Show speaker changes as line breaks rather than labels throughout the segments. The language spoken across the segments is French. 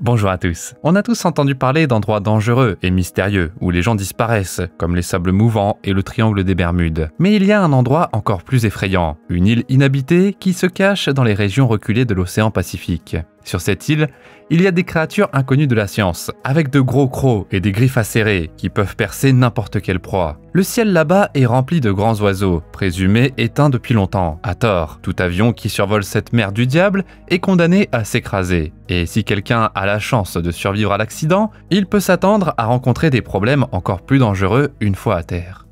Bonjour à tous. On a tous entendu parler d'endroits dangereux et mystérieux où les gens disparaissent, comme les sables mouvants et le triangle des Bermudes. Mais il y a un endroit encore plus effrayant, une île inhabitée qui se cache dans les régions reculées de l'océan Pacifique. Sur cette île, il y a des créatures inconnues de la science, avec de gros crocs et des griffes acérées qui peuvent percer n'importe quelle proie. Le ciel là-bas est rempli de grands oiseaux, présumés éteints depuis longtemps, à tort. Tout avion qui survole cette mer du diable est condamné à s'écraser. Et si quelqu'un a la chance de survivre à l'accident, il peut s'attendre à rencontrer des problèmes encore plus dangereux une fois à terre.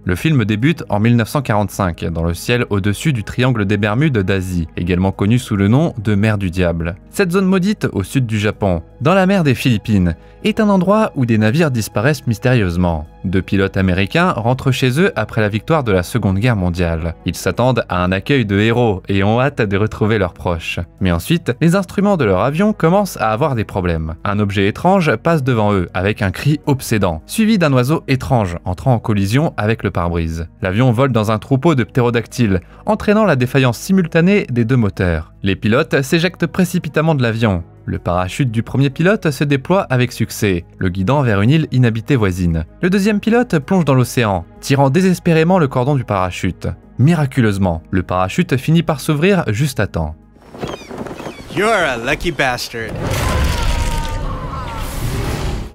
Le film débute en 1945, dans le ciel au-dessus du triangle des Bermudes d'Asie, également connu sous le nom de mer du diable. Cette zone maudite au sud du Japon, dans la mer des Philippines, est un endroit où des navires disparaissent mystérieusement. Deux pilotes américains rentrent chez eux après la victoire de la Seconde Guerre mondiale. Ils s'attendent à un accueil de héros et ont hâte de retrouver leurs proches. Mais ensuite, les instruments de leur avion commencent à avoir des problèmes. Un objet étrange passe devant eux avec un cri obsédant, suivi d'un oiseau étrange entrant en collision avec le pare-brise. L'avion vole dans un troupeau de ptérodactyles, entraînant la défaillance simultanée des deux moteurs. Les pilotes s'éjectent précipitamment de l'avion. Le parachute du premier pilote se déploie avec succès, le guidant vers une île inhabitée voisine. Le deuxième pilote plonge dans l'océan, tirant désespérément le cordon du parachute. Miraculeusement, le parachute finit par s'ouvrir juste à temps.
You're a lucky bastard.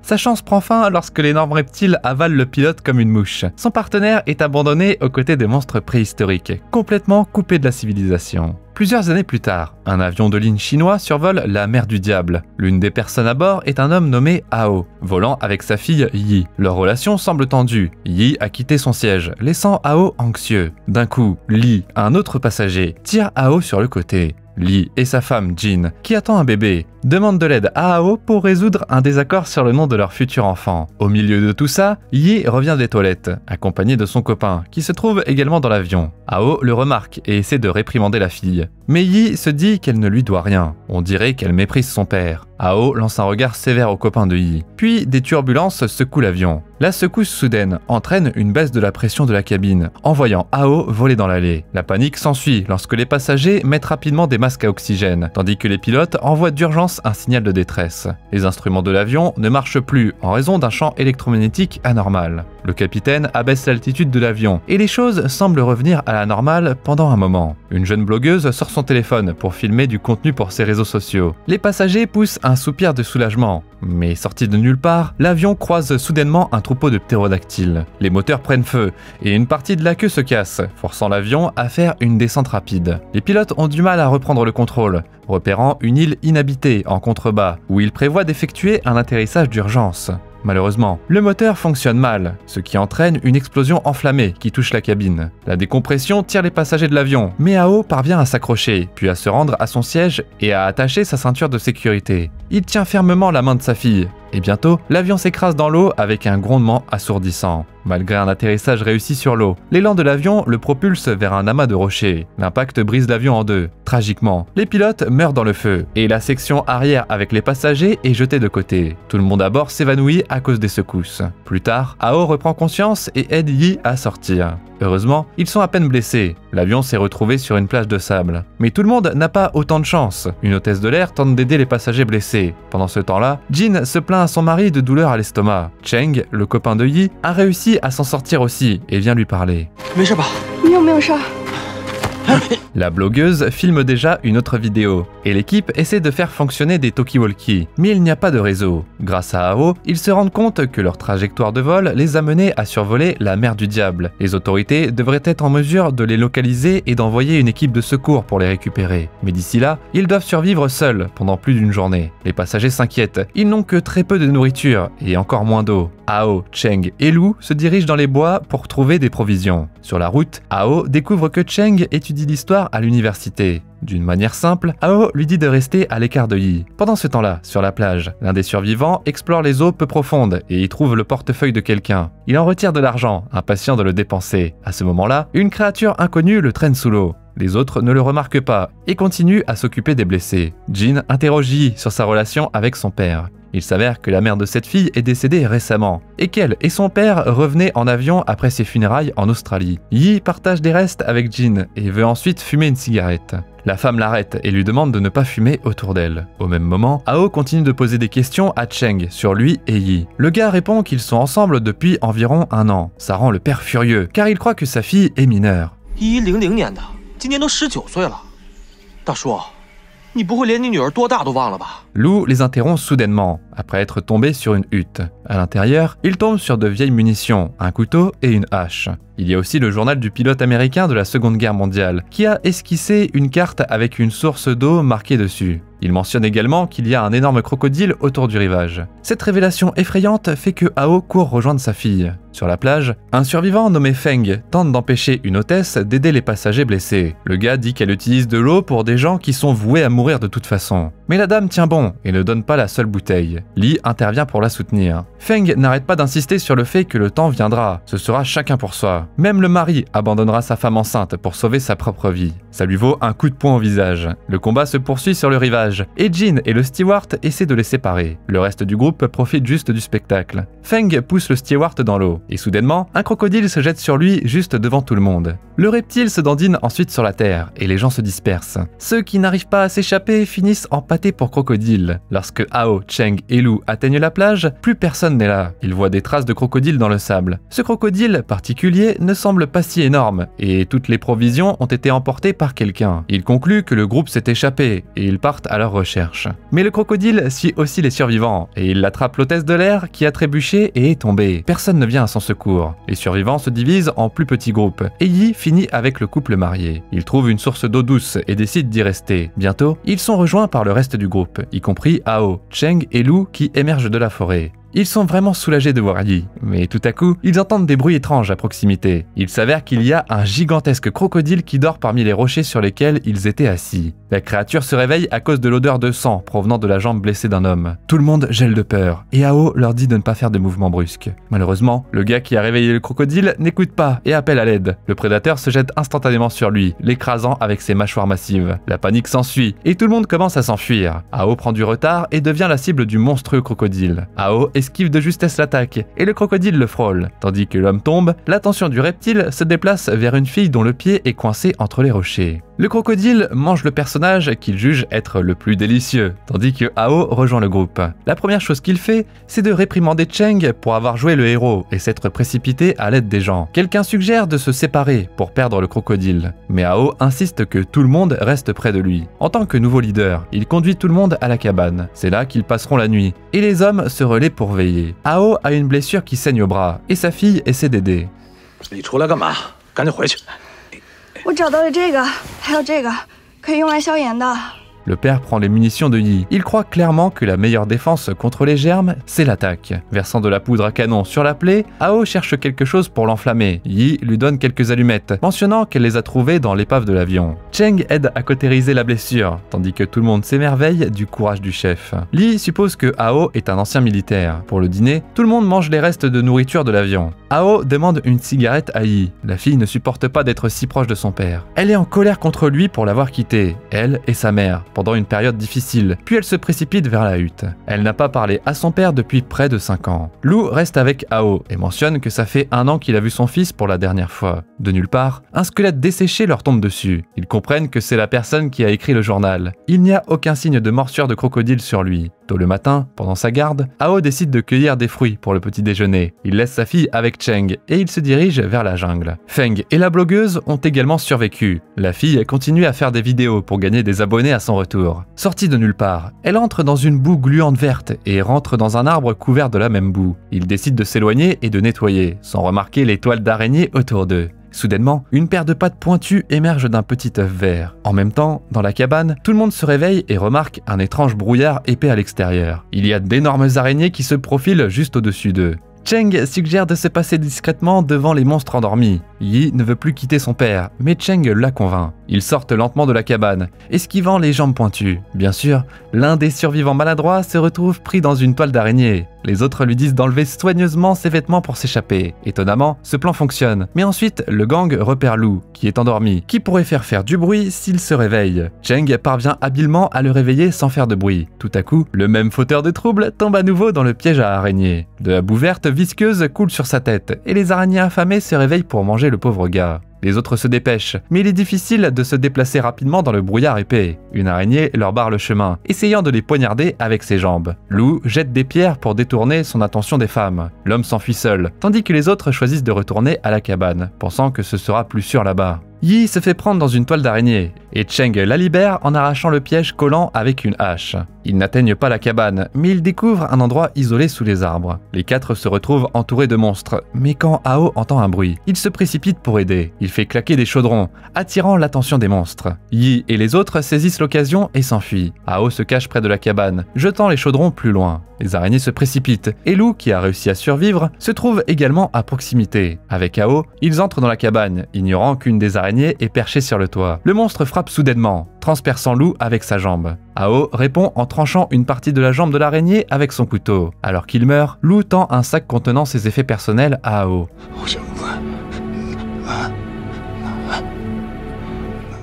Sa chance prend fin lorsque l'énorme reptile avale le pilote comme une mouche. Son partenaire est abandonné aux côtés des monstres préhistoriques, complètement coupés de la civilisation. Plusieurs années plus tard, un avion de ligne chinois survole la mer du diable. L'une des personnes à bord est un homme nommé Ao, volant avec sa fille Yi. Leur relation semble tendue. Yi a quitté son siège, laissant Ao anxieux. D'un coup, Lee, un autre passager, tire Ao sur le côté. Lee et sa femme Jin, qui attend un bébé, demandent de l'aide à Ao pour résoudre un désaccord sur le nom de leur futur enfant. Au milieu de tout ça, Yi revient des toilettes, accompagné de son copain, qui se trouve également dans l'avion. Ao le remarque et essaie de réprimander la fille. Mais Yi se dit qu'elle ne lui doit rien. On dirait qu'elle méprise son père. Ao lance un regard sévère au copain de Yi. Puis des turbulences secouent l'avion. La secousse soudaine entraîne une baisse de la pression de la cabine, envoyant Ao voler dans l'allée. La panique s'ensuit lorsque les passagers mettent rapidement des masques à oxygène, tandis que les pilotes envoient d'urgence un signal de détresse. Les instruments de l'avion ne marchent plus en raison d'un champ électromagnétique anormal. Le capitaine abaisse l'altitude de l'avion et les choses semblent revenir à la normale pendant un moment. Une jeune blogueuse sort son téléphone pour filmer du contenu pour ses réseaux sociaux. Les passagers poussent un soupir de soulagement. Mais sorti de nulle part, l'avion croise soudainement un troupeau de ptérodactyles. Les moteurs prennent feu et une partie de la queue se casse, forçant l'avion à faire une descente rapide. Les pilotes ont du mal à reprendre le contrôle, repérant une île inhabitée en contrebas où ils prévoient d'effectuer un atterrissage d'urgence. Malheureusement, le moteur fonctionne mal, ce qui entraîne une explosion enflammée qui touche la cabine. La décompression tire les passagers de l'avion, mais Ao parvient à s'accrocher, puis à se rendre à son siège et à attacher sa ceinture de sécurité. Il tient fermement la main de sa fille, et bientôt, l'avion s'écrase dans l'eau avec un grondement assourdissant. Malgré un atterrissage réussi sur l'eau, l'élan de l'avion le propulse vers un amas de rochers. L'impact brise l'avion en deux. Tragiquement, les pilotes meurent dans le feu, et la section arrière avec les passagers est jetée de côté. Tout le monde à bord s'évanouit à cause des secousses. Plus tard, Ao reprend conscience et aide Yi à sortir. Heureusement, ils sont à peine blessés. L'avion s'est retrouvé sur une plage de sable. Mais tout le monde n'a pas autant de chance. Une hôtesse de l'air tente d'aider les passagers blessés. Pendant ce temps-là, Jin se plaint à son mari de douleurs à l'estomac. Cheng, le copain de Yi, a réussi à s'en sortir aussi et vient lui parler. La blogueuse filme déjà une autre vidéo, et l'équipe essaie de faire fonctionner des talkie-walkie, mais il n'y a pas de réseau. Grâce à Ao, ils se rendent compte que leur trajectoire de vol les a menés à survoler la mer du diable. Les autorités devraient être en mesure de les localiser et d'envoyer une équipe de secours pour les récupérer. Mais d'ici là, ils doivent survivre seuls pendant plus d'une journée. Les passagers s'inquiètent, ils n'ont que très peu de nourriture et encore moins d'eau. Ao, Cheng et Lu se dirigent dans les bois pour trouver des provisions. Sur la route, Ao découvre que Cheng étudie l'histoire à l'université. D'une manière simple, Ao lui dit de rester à l'écart de Yi. Pendant ce temps-là, sur la plage, l'un des survivants explore les eaux peu profondes et y trouve le portefeuille de quelqu'un. Il en retire de l'argent, impatient de le dépenser. À ce moment-là, une créature inconnue le traîne sous l'eau. Les autres ne le remarquent pas et continuent à s'occuper des blessés. Jin interroge Yi sur sa relation avec son père. Il s'avère que la mère de cette fille est décédée récemment, et qu'elle et son père revenaient en avion après ses funérailles en Australie. Yi partage des restes avec Jin et veut ensuite fumer une cigarette. La femme l'arrête et lui demande de ne pas fumer autour d'elle. Au même moment, Ao continue de poser des questions à Cheng sur lui et Yi. Le gars répond qu'ils sont ensemble depuis environ 1 an. Ça rend le père furieux, car il croit que sa fille est mineure.
1100年的，今年都19岁了。大叔，你不会连你女儿多大都忘了吧？
Lou les interrompt soudainement, après être tombé sur une hutte. À l'intérieur, il tombe sur de vieilles munitions, un couteau et une hache. Il y a aussi le journal du pilote américain de la Seconde Guerre mondiale, qui a esquissé une carte avec une source d'eau marquée dessus. Il mentionne également qu'il y a un énorme crocodile autour du rivage. Cette révélation effrayante fait que Ao court rejoindre sa fille. Sur la plage, un survivant nommé Feng tente d'empêcher une hôtesse d'aider les passagers blessés. Le gars dit qu'elle utilise de l'eau pour des gens qui sont voués à mourir de toute façon. Mais la dame tient bon et ne donne pas la seule bouteille. Li intervient pour la soutenir. Feng n'arrête pas d'insister sur le fait que le temps viendra, ce sera chacun pour soi. Même le mari abandonnera sa femme enceinte pour sauver sa propre vie. Ça lui vaut un coup de poing au visage. Le combat se poursuit sur le rivage, et Jin et le steward essaient de les séparer. Le reste du groupe profite juste du spectacle. Feng pousse le steward dans l'eau, et soudainement, un crocodile se jette sur lui juste devant tout le monde. Le reptile se dandine ensuite sur la terre, et les gens se dispersent. Ceux qui n'arrivent pas à s'échapper finissent en pâté pour crocodile. Lorsque Ao, Cheng et Lou atteignent la plage, plus personne n'est là. Ils voient des traces de crocodile dans le sable. Ce crocodile particulier ne semble pas si énorme, et toutes les provisions ont été emportées par quelqu'un. Ils concluent que le groupe s'est échappé, et ils partent à leur recherche. Mais le crocodile suit aussi les survivants, et il attrape l'hôtesse de l'air qui a trébuché et est tombée. Personne ne vient à son secours. Les survivants se divisent en plus petits groupes, et Yi finit avec le couple marié. Ils trouvent une source d'eau douce et décident d'y rester. Bientôt, ils sont rejoints par le reste du groupe, y compris Ao, Cheng et Lou qui émergent de la forêt. Ils sont vraiment soulagés de voir Yi, mais tout à coup, ils entendent des bruits étranges à proximité. Il s'avère qu'il y a un gigantesque crocodile qui dort parmi les rochers sur lesquels ils étaient assis. La créature se réveille à cause de l'odeur de sang provenant de la jambe blessée d'un homme. Tout le monde gèle de peur, et Ao leur dit de ne pas faire de mouvements brusques. Malheureusement, le gars qui a réveillé le crocodile n'écoute pas et appelle à l'aide. Le prédateur se jette instantanément sur lui, l'écrasant avec ses mâchoires massives. La panique s'ensuit, et tout le monde commence à s'enfuir. Ao prend du retard et devient la cible du monstrueux crocodile. Ao esquive de justesse l'attaque, et le crocodile le frôle. Tandis que l'homme tombe, l'attention du reptile se déplace vers une fille dont le pied est coincé entre les rochers. Le crocodile mange le personnage qu'il juge être le plus délicieux, tandis que Ao rejoint le groupe. La première chose qu'il fait, c'est de réprimander Cheng pour avoir joué le héros et s'être précipité à l'aide des gens. Quelqu'un suggère de se séparer pour perdre le crocodile, mais Ao insiste que tout le monde reste près de lui. En tant que nouveau leader, il conduit tout le monde à la cabane. C'est là qu'ils passeront la nuit, et les hommes se relaient pour veiller. Ao a une blessure qui saigne au bras, et sa fille essaie d'aider.
你出来干嘛？赶紧回去。
我找到了这个，还有这个，可以用来消炎的。
Le père prend les munitions de Yi. Il croit clairement que la meilleure défense contre les germes, c'est l'attaque. Versant de la poudre à canon sur la plaie, Ao cherche quelque chose pour l'enflammer. Yi lui donne quelques allumettes, mentionnant qu'elle les a trouvées dans l'épave de l'avion. Cheng aide à cautériser la blessure, tandis que tout le monde s'émerveille du courage du chef. Li suppose que Ao est un ancien militaire. Pour le dîner, tout le monde mange les restes de nourriture de l'avion. Ao demande une cigarette à Yi. La fille ne supporte pas d'être si proche de son père. Elle est en colère contre lui pour l'avoir quitté, elle et sa mère, pendant une période difficile, puis elle se précipite vers la hutte. Elle n'a pas parlé à son père depuis près de 5 ans. Lou reste avec Ao et mentionne que ça fait 1 an qu'il a vu son fils pour la dernière fois. De nulle part, un squelette desséché leur tombe dessus. Ils comprennent que c'est la personne qui a écrit le journal. Il n'y a aucun signe de morsure de crocodile sur lui. Tôt le matin, pendant sa garde, Ao décide de cueillir des fruits pour le petit déjeuner. Il laisse sa fille avec Cheng et il se dirige vers la jungle. Feng et la blogueuse ont également survécu. La fille continue à faire des vidéos pour gagner des abonnés à son retour. Sortie de nulle part, elle entre dans une boue gluante verte et rentre dans un arbre couvert de la même boue. Ils décident de s'éloigner et de nettoyer, sans remarquer les toiles d'araignée autour d'eux. Soudainement, une paire de pattes pointues émerge d'un petit œuf vert. En même temps, dans la cabane, tout le monde se réveille et remarque un étrange brouillard épais à l'extérieur. Il y a d'énormes araignées qui se profilent juste au-dessus d'eux. Cheng suggère de se passer discrètement devant les monstres endormis, Yi ne veut plus quitter son père, mais Cheng la convainc. Ils sortent lentement de la cabane, esquivant les jambes pointues. Bien sûr, l'un des survivants maladroits se retrouve pris dans une toile d'araignée. Les autres lui disent d'enlever soigneusement ses vêtements pour s'échapper. Étonnamment, ce plan fonctionne. Mais ensuite, le gang repère Lu, qui est endormi, qui pourrait faire du bruit s'il se réveille. Cheng parvient habilement à le réveiller sans faire de bruit. Tout à coup, le même fauteur de troubles tombe à nouveau dans le piège à araignées. De la boue verte visqueuse coule sur sa tête, et les araignées affamées se réveillent pour manger le pauvre gars. Les autres se dépêchent, mais il est difficile de se déplacer rapidement dans le brouillard épais. Une araignée leur barre le chemin, essayant de les poignarder avec ses jambes. Lu jette des pierres pour détourner son attention des femmes. L'homme s'enfuit seul, tandis que les autres choisissent de retourner à la cabane, pensant que ce sera plus sûr là-bas. Yi se fait prendre dans une toile d'araignée, et Cheng la libère en arrachant le piège collant avec une hache. Ils n'atteignent pas la cabane, mais ils découvrent un endroit isolé sous les arbres. Les quatre se retrouvent entourés de monstres, mais quand Hao entend un bruit, il se précipite pour aider. Il fait claquer des chaudrons, attirant l'attention des monstres. Yi et les autres saisissent l'occasion et s'enfuient. Hao se cache près de la cabane, jetant les chaudrons plus loin. Les araignées se précipitent, et Lu, qui a réussi à survivre, se trouve également à proximité. Avec Hao, ils entrent dans la cabane, ignorant qu'une des araignées est perchée sur le toit. Le monstre frappe soudainement, transperçant Lu avec sa jambe. Hao répond en tranchant une partie de la jambe de l'araignée avec son couteau. Alors qu'il meurt, Lu tend un sac contenant ses effets personnels à Hao.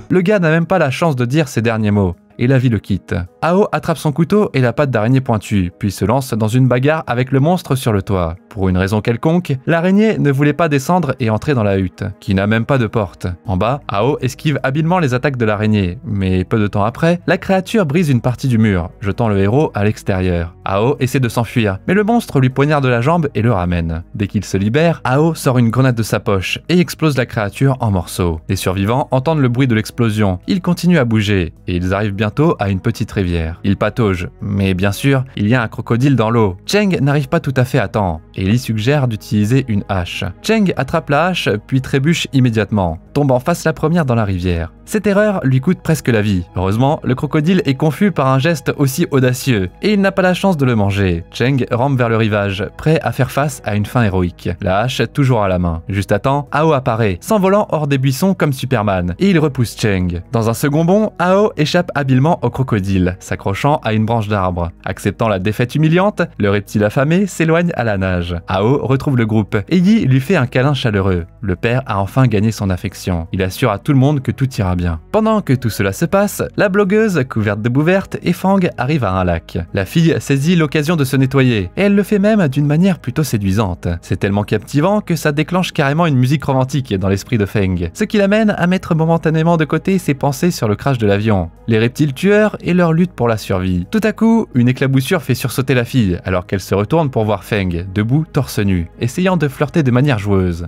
Le gars n'a même pas la chance de dire ces derniers mots, et la vie le quitte. Hao attrape son couteau et la patte d'araignée pointue, puis se lance dans une bagarre avec le monstre sur le toit. Pour une raison quelconque, l'araignée ne voulait pas descendre et entrer dans la hutte, qui n'a même pas de porte. En bas, Hao esquive habilement les attaques de l'araignée, mais peu de temps après, la créature brise une partie du mur, jetant le héros à l'extérieur. Hao essaie de s'enfuir, mais le monstre lui poignarde la jambe et le ramène. Dès qu'il se libère, Hao sort une grenade de sa poche et explose la créature en morceaux. Les survivants entendent le bruit de l'explosion, ils continuent à bouger, et ils arrivent bientôt à une petite rivière. Ils pataugent, mais bien sûr, il y a un crocodile dans l'eau. Cheng n'arrive pas tout à fait à temps, et Li suggère d'utiliser une hache. Cheng attrape la hache, puis trébuche immédiatement, tombant face la première dans la rivière. Cette erreur lui coûte presque la vie. Heureusement, le crocodile est confus par un geste aussi audacieux, et il n'a pas la chance de le manger. Cheng rampe vers le rivage, prêt à faire face à une fin héroïque. La hache toujours à la main. Juste à temps, Hao apparaît, s'envolant hors des buissons comme Superman, et il repousse Cheng. Dans un second bond, Hao échappe habilement au crocodile, s'accrochant à une branche d'arbre. Acceptant la défaite humiliante, le reptile affamé s'éloigne à la nage. Hao retrouve le groupe, et Yi lui fait un câlin chaleureux. Le père a enfin gagné son affection. Il assure à tout le monde que tout ira bien. Pendant que tout cela se passe, la blogueuse, couverte de boue verte, et Fang arrive à un lac. La fille saisit l'occasion de se nettoyer, et elle le fait même d'une manière plutôt séduisante. C'est tellement captivant que ça déclenche carrément une musique romantique dans l'esprit de Feng, ce qui l'amène à mettre momentanément de côté ses pensées sur le crash de l'avion, les reptiles tueurs et leur lutte pour la survie. Tout à coup, une éclaboussure fait sursauter la fille, alors qu'elle se retourne pour voir Feng, debout, torse nu, essayant de flirter de manière joueuse.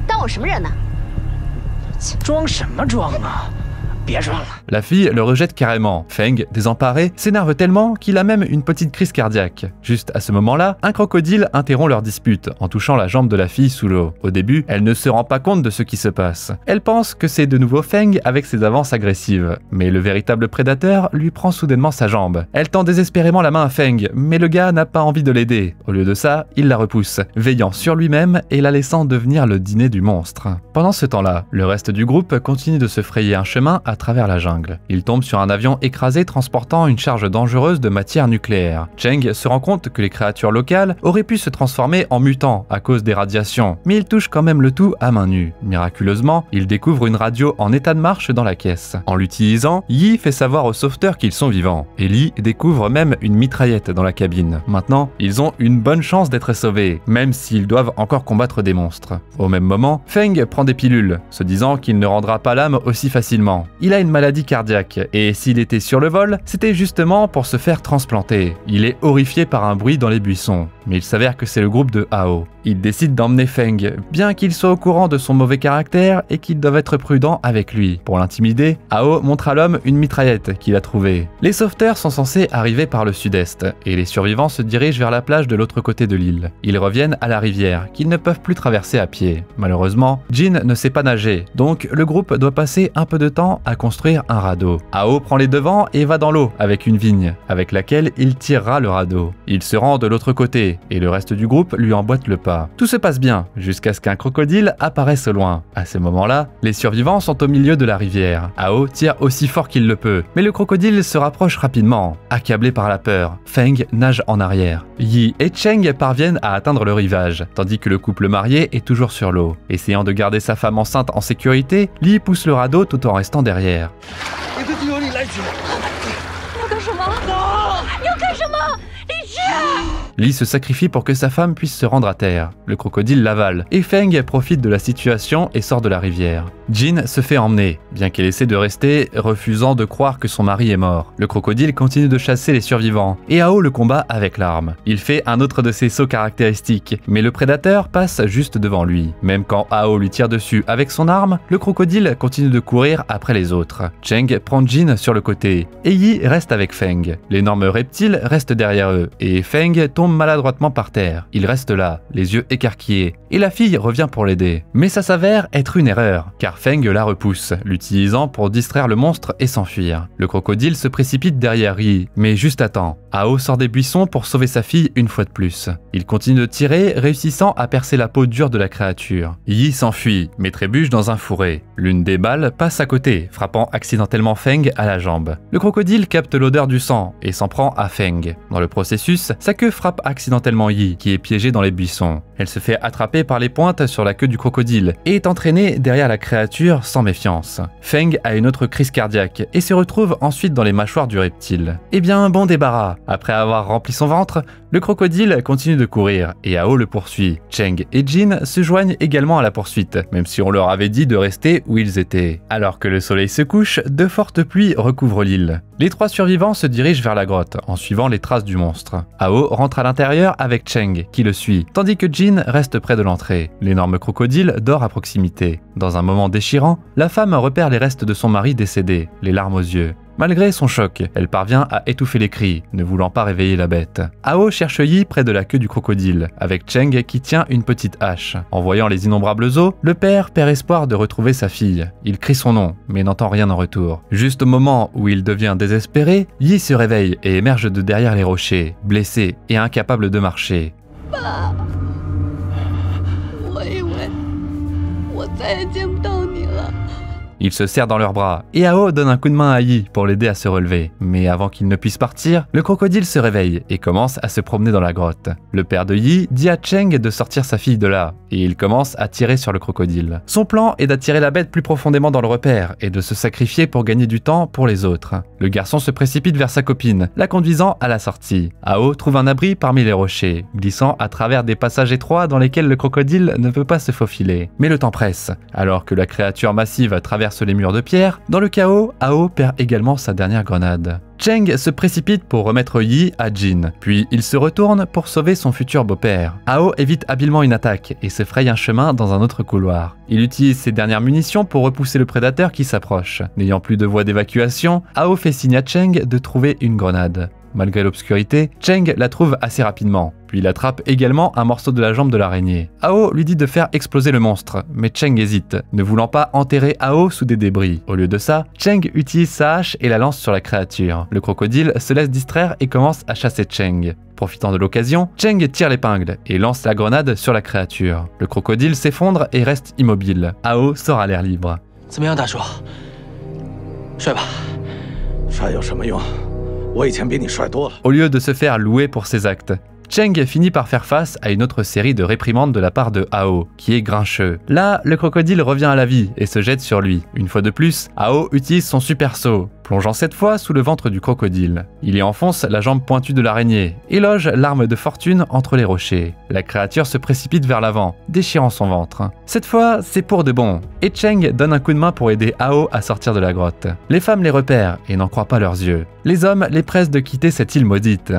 当我什么人呢？
装什么装啊？别装了。
La fille le rejette carrément. Feng, désemparé, s'énerve tellement qu'il a même une petite crise cardiaque. Juste à ce moment-là, un crocodile interrompt leur dispute en touchant la jambe de la fille sous l'eau. Au début, elle ne se rend pas compte de ce qui se passe. Elle pense que c'est de nouveau Feng avec ses avances agressives. Mais le véritable prédateur lui prend soudainement sa jambe. Elle tend désespérément la main à Feng, mais le gars n'a pas envie de l'aider. Au lieu de ça, il la repousse, veillant sur lui-même et la laissant devenir le dîner du monstre. Pendant ce temps-là, le reste du groupe continue de se frayer un chemin à travers la jungle. Il tombe sur un avion écrasé transportant une charge dangereuse de matière nucléaire. Cheng se rend compte que les créatures locales auraient pu se transformer en mutants à cause des radiations, mais il touche quand même le tout à main nue. Miraculeusement, il découvre une radio en état de marche dans la caisse. En l'utilisant, Yi fait savoir aux sauveteurs qu'ils sont vivants, et Li découvre même une mitraillette dans la cabine. Maintenant, ils ont une bonne chance d'être sauvés, même s'ils doivent encore combattre des monstres. Au même moment, Feng prend des pilules, se disant qu'il ne rendra pas l'âme aussi facilement. Il a une maladie cardiaque, et s'il était sur le vol, c'était justement pour se faire transplanter. Il est horrifié par un bruit dans les buissons, mais il s'avère que c'est le groupe de Hao. Il décide d'emmener Feng, bien qu'il soit au courant de son mauvais caractère et qu'il doit être prudent avec lui. Pour l'intimider, Hao montre à l'homme une mitraillette qu'il a trouvée. Les sauveteurs sont censés arriver par le sud-est, et les survivants se dirigent vers la plage de l'autre côté de l'île. Ils reviennent à la rivière, qu'ils ne peuvent plus traverser à pied. Malheureusement, Jin ne sait pas nager, donc le groupe doit passer un peu de temps à construire un radeau. Hao prend les devants et va dans l'eau avec une vigne, avec laquelle il tirera le radeau. Il se rend de l'autre côté, sauver, et le reste du groupe lui emboîte le pas. Tout se passe bien, jusqu'à ce qu'un crocodile apparaisse au loin. À ce moment-là, les survivants sont au milieu de la rivière. Ao tire aussi fort qu'il le peut, mais le crocodile se rapproche rapidement. Accablé par la peur, Feng nage en arrière. Yi et Cheng parviennent à atteindre le rivage, tandis que le couple marié est toujours sur l'eau. Essayant de garder sa femme enceinte en sécurité, Li pousse le radeau tout en restant derrière. Li se sacrifie pour que sa femme puisse se rendre à terre. Le crocodile l'avale, et Feng profite de la situation et sort de la rivière. Jin se fait emmener, bien qu'elle essaie de rester, refusant de croire que son mari est mort. Le crocodile continue de chasser les survivants, et Ao le combat avec l'arme. Il fait un autre de ses sauts caractéristiques, mais le prédateur passe juste devant lui. Même quand Ao lui tire dessus avec son arme, le crocodile continue de courir après les autres. Cheng prend Jin sur le côté, et Yi reste avec Feng. L'énorme reptile reste derrière eux, et Feng tombe maladroitement par terre. Il reste là, les yeux écarquillés, et la fille revient pour l'aider. Mais ça s'avère être une erreur, car Feng la repousse, l'utilisant pour distraire le monstre et s'enfuir. Le crocodile se précipite derrière Yi, mais juste à temps. Ao sort des buissons pour sauver sa fille une fois de plus. Il continue de tirer, réussissant à percer la peau dure de la créature. Yi s'enfuit, mais trébuche dans un fourré. L'une des balles passe à côté, frappant accidentellement Feng à la jambe. Le crocodile capte l'odeur du sang et s'en prend à Feng. Dans le processus, sa queue frappe accidentellement Yi, qui est piégée dans les buissons. Elle se fait attraper par les pointes sur la queue du crocodile et est entraînée derrière la créature sans méfiance. Feng a une autre crise cardiaque et se retrouve ensuite dans les mâchoires du reptile. Eh bien, bon débarras. Après avoir rempli son ventre, le crocodile continue de courir et Ao le poursuit. Cheng et Jin se joignent également à la poursuite, même si on leur avait dit de rester où ils étaient. Alors que le soleil se couche, de fortes pluies recouvrent l'île. Les trois survivants se dirigent vers la grotte en suivant les traces du monstre. Ao rentre à l'intérieur avec Cheng qui le suit, tandis que Jin reste près de l'entrée. L'énorme crocodile dort à proximité. Dans un moment déchirant, la femme repère les restes de son mari décédé, les larmes aux yeux. Malgré son choc, elle parvient à étouffer les cris, ne voulant pas réveiller la bête. Ao cherche Yi près de la queue du crocodile, avec Cheng qui tient une petite hache. En voyant les innombrables os, le père perd espoir de retrouver sa fille. Il crie son nom, mais n'entend rien en retour. Juste au moment où il devient désespéré, Yi se réveille et émerge de derrière les rochers, blessé et incapable de marcher. Ils se serrent dans leurs bras, et Ao donne un coup de main à Yi pour l'aider à se relever. Mais avant qu'il ne puisse partir, le crocodile se réveille et commence à se promener dans la grotte. Le père de Yi dit à Cheng de sortir sa fille de là, et il commence à tirer sur le crocodile. Son plan est d'attirer la bête plus profondément dans le repère et de se sacrifier pour gagner du temps pour les autres. Le garçon se précipite vers sa copine, la conduisant à la sortie. Ao trouve un abri parmi les rochers, glissant à travers des passages étroits dans lesquels le crocodile ne peut pas se faufiler. Mais le temps presse, alors que la créature massive traverse les murs de pierre. Dans le chaos, Ao perd également sa dernière grenade. Cheng se précipite pour remettre Yi à Jin, puis il se retourne pour sauver son futur beau-père. Ao évite habilement une attaque et se fraye un chemin dans un autre couloir. Il utilise ses dernières munitions pour repousser le prédateur qui s'approche. N'ayant plus de voie d'évacuation, Ao fait signe à Cheng de trouver une grenade. Malgré l'obscurité, Cheng la trouve assez rapidement, puis il attrape également un morceau de la jambe de l'araignée. Ao lui dit de faire exploser le monstre, mais Cheng hésite, ne voulant pas enterrer Ao sous des débris. Au lieu de ça, Cheng utilise sa hache et la lance sur la créature. Le crocodile se laisse distraire et commence à chasser Cheng. Profitant de l'occasion, Cheng tire l'épingle et lance la grenade sur la créature. Le crocodile s'effondre et reste immobile. Ao sort à l'air libre. Au lieu de se faire louer pour ses actes, Cheng finit par faire face à une autre série de réprimandes de la part de Ao, qui est grincheux. Là, le crocodile revient à la vie et se jette sur lui. Une fois de plus, Ao utilise son super saut, plongeant cette fois sous le ventre du crocodile. Il y enfonce la jambe pointue de l'araignée et loge l'arme de fortune entre les rochers. La créature se précipite vers l'avant, déchirant son ventre. Cette fois, c'est pour de bon, et Cheng donne un coup de main pour aider Ao à sortir de la grotte. Les femmes les repèrent et n'en croient pas leurs yeux. Les hommes les pressent de quitter cette île maudite.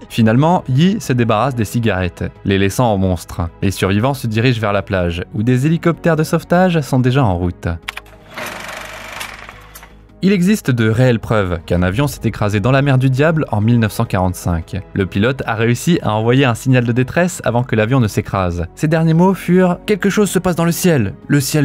Finalement, Yi se débarrasse des cigarettes, les laissant aux monstres. Les survivants se dirigent vers la plage, où des hélicoptères de sauvetage sont déjà en route. Il existe de réelles preuves qu'un avion s'est écrasé dans la mer du Diable en 1945. Le pilote a réussi à envoyer un signal de détresse avant que l'avion ne s'écrase. Ses derniers mots furent « Quelque chose se passe dans le ciel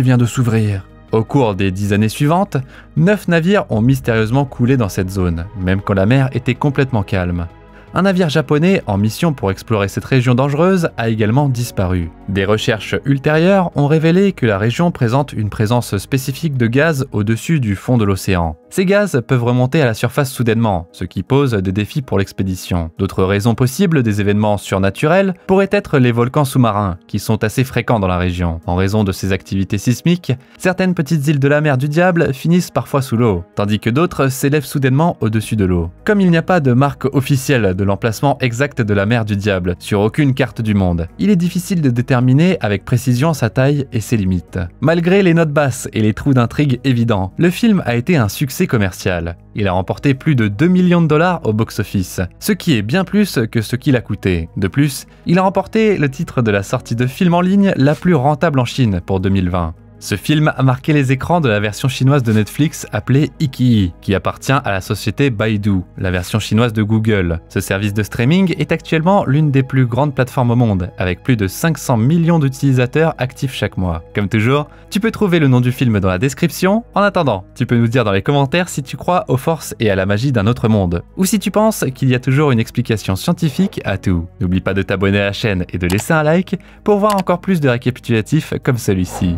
vient de s'ouvrir ». Au cours des 10 années suivantes, 9 navires ont mystérieusement coulé dans cette zone, même quand la mer était complètement calme. Un navire japonais en mission pour explorer cette région dangereuse a également disparu. Des recherches ultérieures ont révélé que la région présente une présence spécifique de gaz au-dessus du fond de l'océan. Ces gaz peuvent remonter à la surface soudainement, ce qui pose des défis pour l'expédition. D'autres raisons possibles des événements surnaturels pourraient être les volcans sous-marins, qui sont assez fréquents dans la région. En raison de ces activités sismiques, certaines petites îles de la mer du Diable finissent parfois sous l'eau, tandis que d'autres s'élèvent soudainement au-dessus de l'eau. Comme il n'y a pas de marque officielle de l'emplacement exact de la mer du Diable sur aucune carte du monde, il est difficile de déterminer avec précision sa taille et ses limites. Malgré les notes basses et les trous d'intrigue évidents, le film a été un succès commercial. Il a remporté plus de 2 millions de dollars au box-office, ce qui est bien plus que ce qu'il a coûté. De plus, il a remporté le titre de la sortie de film en ligne la plus rentable en Chine pour 2020. Ce film a marqué les écrans de la version chinoise de Netflix appelée Iqiyi, qui appartient à la société Baidu, la version chinoise de Google. Ce service de streaming est actuellement l'une des plus grandes plateformes au monde, avec plus de 500 millions d'utilisateurs actifs chaque mois. Comme toujours, tu peux trouver le nom du film dans la description. En attendant, tu peux nous dire dans les commentaires si tu crois aux forces et à la magie d'un autre monde, ou si tu penses qu'il y a toujours une explication scientifique à tout. N'oublie pas de t'abonner à la chaîne et de laisser un like pour voir encore plus de récapitulatifs comme celui-ci.